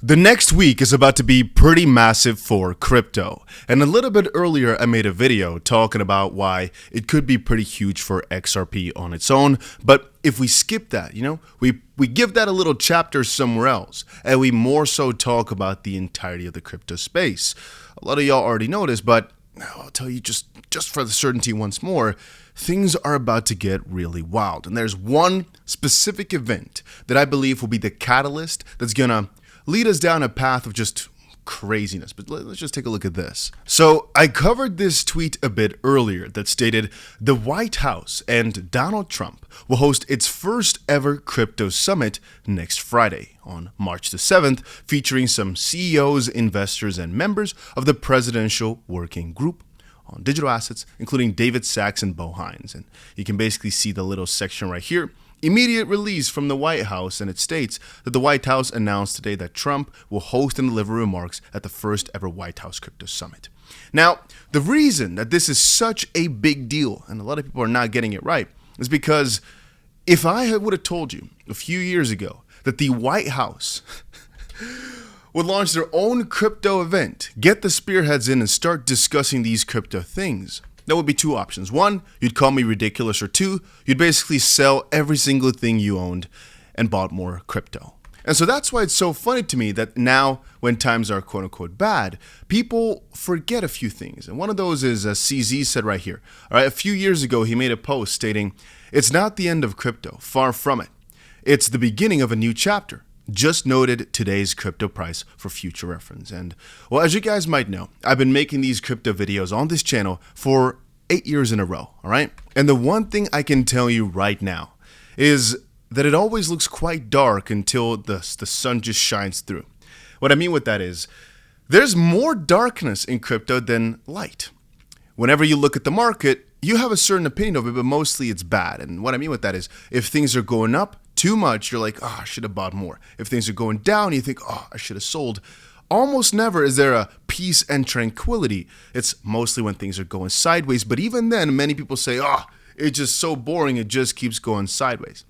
The next week is about to be pretty massive for crypto, and a little bit earlier I made a video talking about why it could be pretty huge for XRP on its own, but if we skip that, we give that a little chapter somewhere else, and we more so talk about the entirety of the crypto space. A lot of y'all already know this, but I'll tell you just for the certainty once more, things are about to get really wild, and there's one specific event that I believe will be the catalyst that's gonna lead us down a path of just craziness. But let's just take a look at this. So I covered this tweet a bit earlier that stated the White House and Donald Trump will host its first ever crypto summit next Friday on March the 7th, featuring some CEOs, investors, and members of the Presidential Working Group on digital assets, including David Sachs and Bo Hines. And you can basically see the little section right here. Immediate release from the White House, and it states that the White House announced today that Trump will host and deliver remarks at the first ever White House Crypto Summit. Now, the reason that this is such a big deal, and a lot of people are not getting it right, is because if I would have told you a few years ago that the White House would launch their own crypto event, get the spearheads in and start discussing these crypto things, there would be two options. One, you'd call me ridiculous, or two, you'd basically sell every single thing you owned and bought more crypto. And so that's why it's so funny to me that now, when times are quote unquote bad, people forget a few things. And one of those is, as CZ said right here. All right, a few years ago, he made a post stating, "It's not the end of crypto, far from it. It's the beginning of a new chapter. Just noted today's crypto price for future reference." And well, as you guys might know, I've been making these crypto videos on this channel for 8 years in a row, all right? And the one thing I can tell you right now is that it always looks quite dark until the sun just shines through. What I mean with that is, there's more darkness in crypto than light. Whenever you look at the market, you have a certain opinion of it, but mostly it's bad. And what I mean with that is, if things are going up too much, you're like, oh, I should have bought more. If things are going down, you think, oh, I should have sold. Almost never is there a peace and tranquility. It's mostly when things are going sideways. But even then, many people say, oh, it's just so boring. It just keeps going sideways.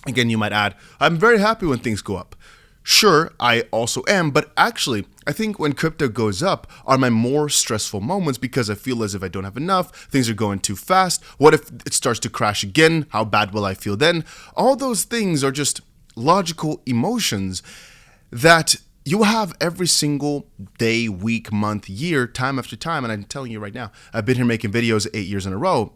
Again, you might add, I'm very happy when things go up. Sure, I also am. But actually, I think when crypto goes up are my more stressful moments, because I feel as if I don't have enough. Things are going too fast. What if it starts to crash again? How bad will I feel then? All those things are just logical emotions that you have every single day, week, month, year, time after time. And I'm telling you right now, I've been here making videos 8 years in a row,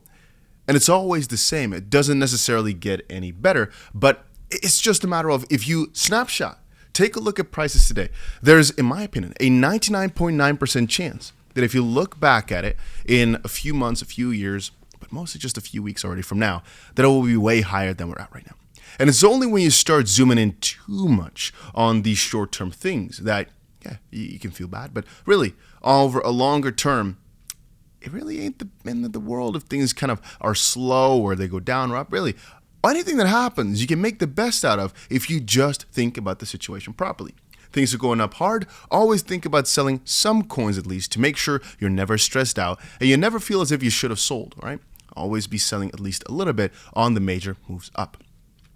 and it's always the same. It doesn't necessarily get any better, but it's just a matter of, if you snapshot, take a look at prices today, there's, in my opinion, a 99.9% chance that if you look back at it in a few months, a few years, but mostly just a few weeks already from now, that it will be way higher than we're at right now. And it's only when you start zooming in too much on these short-term things that, yeah, you can feel bad. But really, over a longer term, it really ain't the end of the world if things kind of are slow or they go down or up. Really, anything that happens, you can make the best out of if you just think about the situation properly. Things are going up hard, always think about selling some coins at least to make sure you're never stressed out and you never feel as if you should have sold, all right? Always be selling at least a little bit on the major moves up.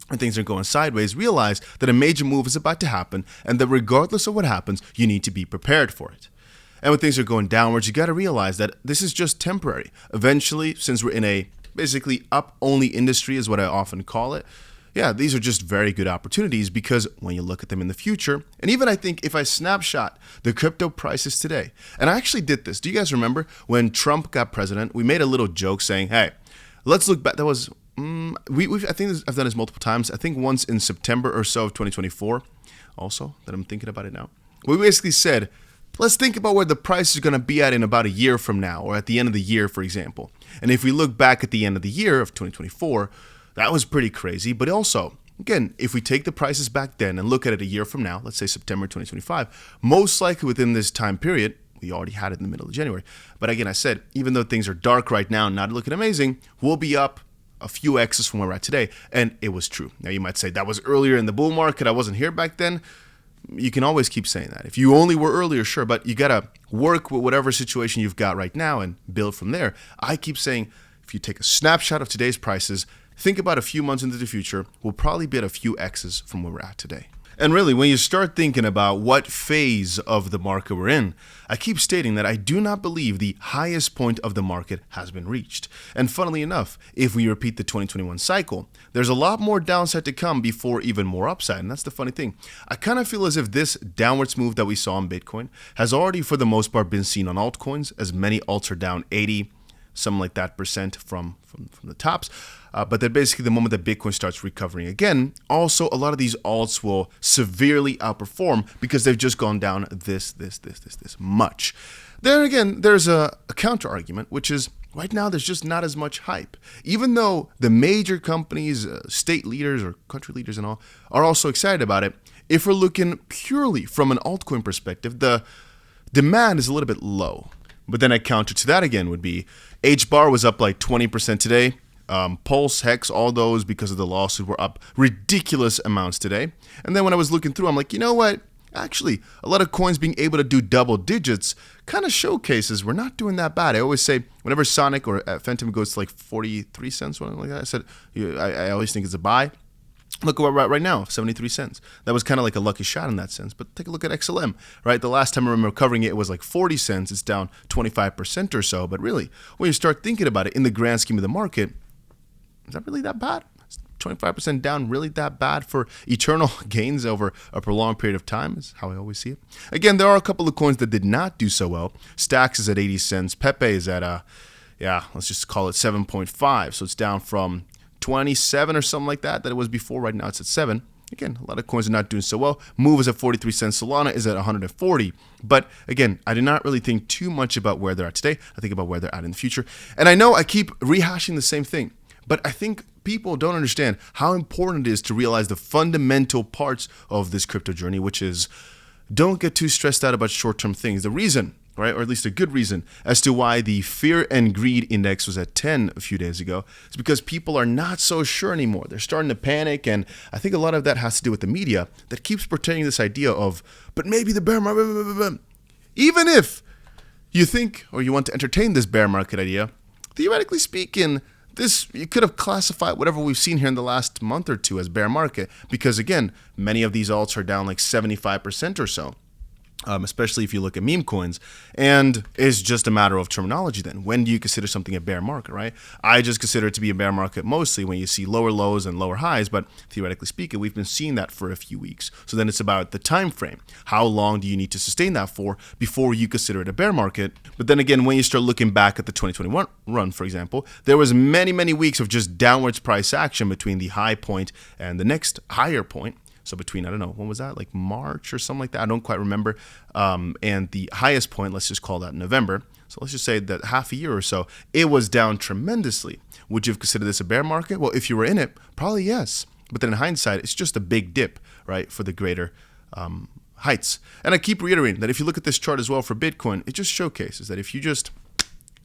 When things are going sideways, realize that a major move is about to happen and that regardless of what happens, you need to be prepared for it. And when things are going downwards, you got to realize that this is just temporary. Eventually, since we're in a basically up-only industry is what I often call it, yeah, these are just very good opportunities, because when you look at them in the future, and even I think if I snapshot the crypto prices today, and I actually did this. Do you guys remember when Trump got president, we made a little joke saying, hey, let's look back. That was I think I've done this multiple times. I think once in September or so of 2024, also, that I'm thinking about it now. We basically said, let's think about where the price is going to be at in about a year from now, or at the end of the year, for example. And if we look back at the end of the year of 2024, that was pretty crazy. But also, again, if we take the prices back then and look at it a year from now, let's say September 2025, most likely within this time period, we already had it in the middle of January. But again, I said, even though things are dark right now, not looking amazing, we'll be up a few X's from where we're at today. And it was true. Now you might say that was earlier in the bull market. I wasn't here back then. You can always keep saying that. If you only were earlier, sure, but you got to work with whatever situation you've got right now and build from there. I keep saying, if you take a snapshot of today's prices, think about a few months into the future, we'll probably be at a few X's from where we're at today. And really, when you start thinking about what phase of the market we're in, I keep stating that I do not believe the highest point of the market has been reached. And funnily enough, if we repeat the 2021 cycle, there's a lot more downside to come before even more upside. And that's the funny thing. I kind of feel as if this downwards move that we saw in Bitcoin has already, for the most part, been seen on altcoins, as many alts are down 80, something like that percent from the tops. But then basically the moment that Bitcoin starts recovering again, also a lot of these alts will severely outperform because they've just gone down this much. Then again, there's a counter argument, which is right now there's just not as much hype. Even though the major companies, state leaders or country leaders and all, are also excited about it, if we're looking purely from an altcoin perspective, the demand is a little bit low. But then a counter to that again would be HBAR was up like 20% today. Pulse, Hex, all those because of the lawsuit were up ridiculous amounts today. And then when I was looking through, I'm like, you know what? Actually, a lot of coins being able to do double digits kind of showcases we're not doing that bad. I always say whenever Sonic or Phantom goes to like 43 cents, something like that, I said, I always think it's a buy. Look at right now, 73 cents. That was kind of like a lucky shot in that sense. But take a look at XLM, right? The last time I remember covering it, it was like 40 cents. It's down 25% or so. But really, when you start thinking about it in the grand scheme of the market, is that really that bad? Is 25% down really that bad for eternal gains over a prolonged period of time is how I always see it. Again, there are a couple of coins that did not do so well. Stacks is at 80 cents. 𝗵𝗂 is at, let's just call it 7.5. So it's down from 27 or something like that it was before. Right now it's at 7. Again, a lot of coins are not doing so well. Move is at 43 cents. Solana is at 140. But again, I do not really think too much about where they're at today. I think about where they're at in the future. And I know I keep rehashing the same thing, but I think people don't understand how important it is to realize the fundamental parts of this crypto journey, which is don't get too stressed out about short-term things. The reason, right, or at least a good reason, as to why the fear and greed index was at 10 a few days ago is because people are not so sure anymore. They're starting to panic, and I think a lot of that has to do with the media that keeps portraying this idea of, but maybe the bear market, even if you think or you want to entertain this bear market idea, theoretically speaking, you could have classified whatever we've seen here in the last month or two as bear market because, again, many of these alts are down like 75% or so. Especially if you look at meme coins, and it's just a matter of terminology then. When do you consider something a bear market, right? I just consider it to be a bear market mostly when you see lower lows and lower highs, but theoretically speaking, we've been seeing that for a few weeks. So then it's about the time frame. How long do you need to sustain that for before you consider it a bear market? But then again, when you start looking back at the 2021 run, for example, there was many weeks of just downwards price action between the high point and the next higher point. So between, I don't know, when was that? Like March or something like that? I don't quite remember. And the highest point, let's just call that November. So let's just say that half a year or so, it was down tremendously. Would you have considered this a bear market? Well, if you were in it, probably yes. But then in hindsight, it's just a big dip, right, for the greater heights. And I keep reiterating that if you look at this chart as well for Bitcoin, it just showcases that if you just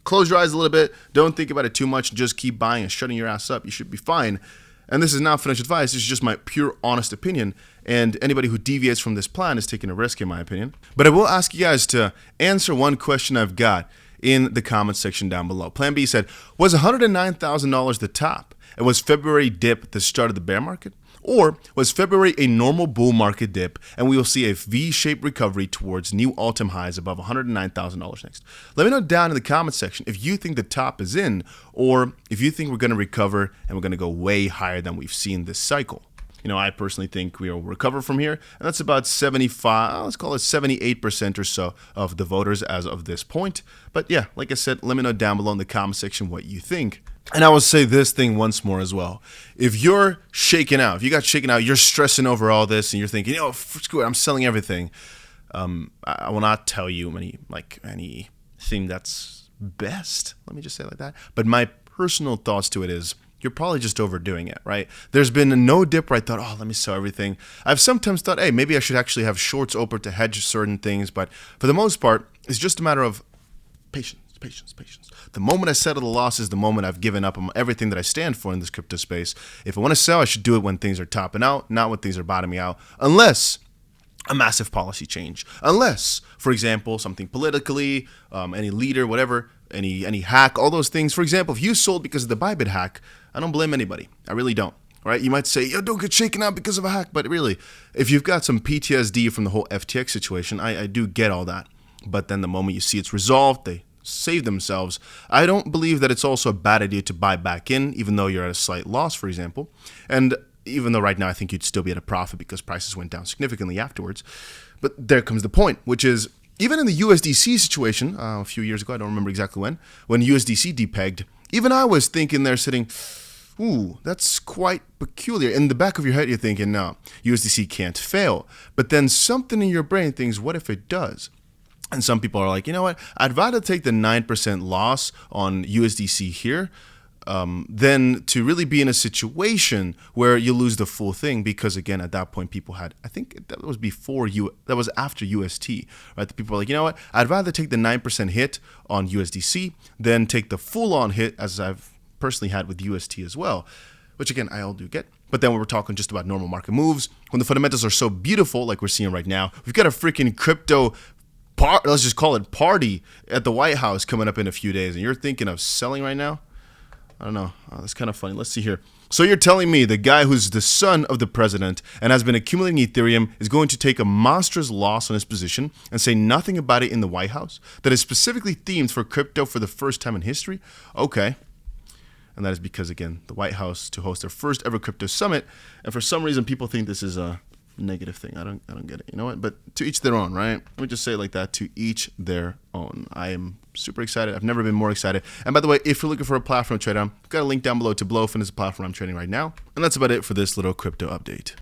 close your eyes a little bit, don't think about it too much, just keep buying and shutting your ass up, you should be fine. And this is not financial advice, this is just my pure honest opinion, and anybody who deviates from this plan is taking a risk in my opinion. But I will ask you guys to answer one question I've got in the comments section down below. Plan B said, was $109,000 the top? And was February dip the start of the bear market? Or was February a normal bull market dip and we will see a V-shaped recovery towards new all-time highs above $109,000 next? Let me know down in the comment section if you think the top is in or if you think we're going to recover and we're going to go way higher than we've seen this cycle. You know, I personally think we will recover from here, and that's about 75, let's call it 78% or so of the voters as of this point. But yeah, like I said, let me know down below in the comment section what you think. And I will say this thing once more as well. If you're shaken out, if you got shaken out, you're stressing over all this and you're thinking, you know, screw it, I'm selling everything. I will not tell you anything that's best. Let me just say it like that. But my personal thoughts to it is, you're probably just overdoing it, right? There's been no dip where I thought, oh, let me sell everything. I've sometimes thought, hey, maybe I should actually have shorts open to hedge certain things. But for the most part, it's just a matter of patience. The moment I settle the losses, the moment I've given up on everything that I stand for in this crypto space. If I want to sell, I should do it when things are topping out, not when things are bottoming out, unless a massive policy change. Unless, for example, something politically, any leader, whatever, any hack, all those things. For example, if you sold because of the Bybit hack, I don't blame anybody. I really don't. right? You might say, yo, don't get shaken out because of a hack. But really, if you've got some PTSD from the whole FTX situation, I do get all that. But then the moment you see it's resolved, they save themselves. I don't believe that it's also a bad idea to buy back in, even though you're at a slight loss, for example. And even though right now I think you'd still be at a profit because prices went down significantly afterwards. But there comes the point, which is, even in the USDC situation, a few years ago, I don't remember exactly when USDC depegged, even I was thinking there sitting, ooh, that's quite peculiar. In the back of your head, you're thinking, no, USDC can't fail. But then something in your brain thinks, what if it does? And some people are like, you know what, I'd rather take the 9% loss on USDC here than to really be in a situation where you lose the full thing, because again, at that point, people had, I think that was that was after UST, right? The people were like, you know what, I'd rather take the 9% hit on USDC than take the full-on hit, as I've personally had with UST as well, which again, I all do get. But then when we're talking just about normal market moves, when the fundamentals are so beautiful, like we're seeing right now, we've got a freaking crypto let's just call it party at the White House coming up in a few days, and you're thinking of selling right now? I don't know. Oh, that's kind of funny. Let's see here. So you're telling me the guy who's the son of the president and has been accumulating Ethereum is going to take a monstrous loss on his position and say nothing about it in the White House that is specifically themed for crypto for the first time in history? Okay. And that is because, again, the White House to host their first ever crypto summit, and for some reason people think this is a negative thing. I don't get it. You know what? But to each their own, right? Let me just say it like that. To each their own. I am super excited. I've never been more excited. And by the way, if you're looking for a platform to trade on, I've got a link down below to 𝗏𝗏 is the platform I'm trading right now. And that's about it for this little crypto update.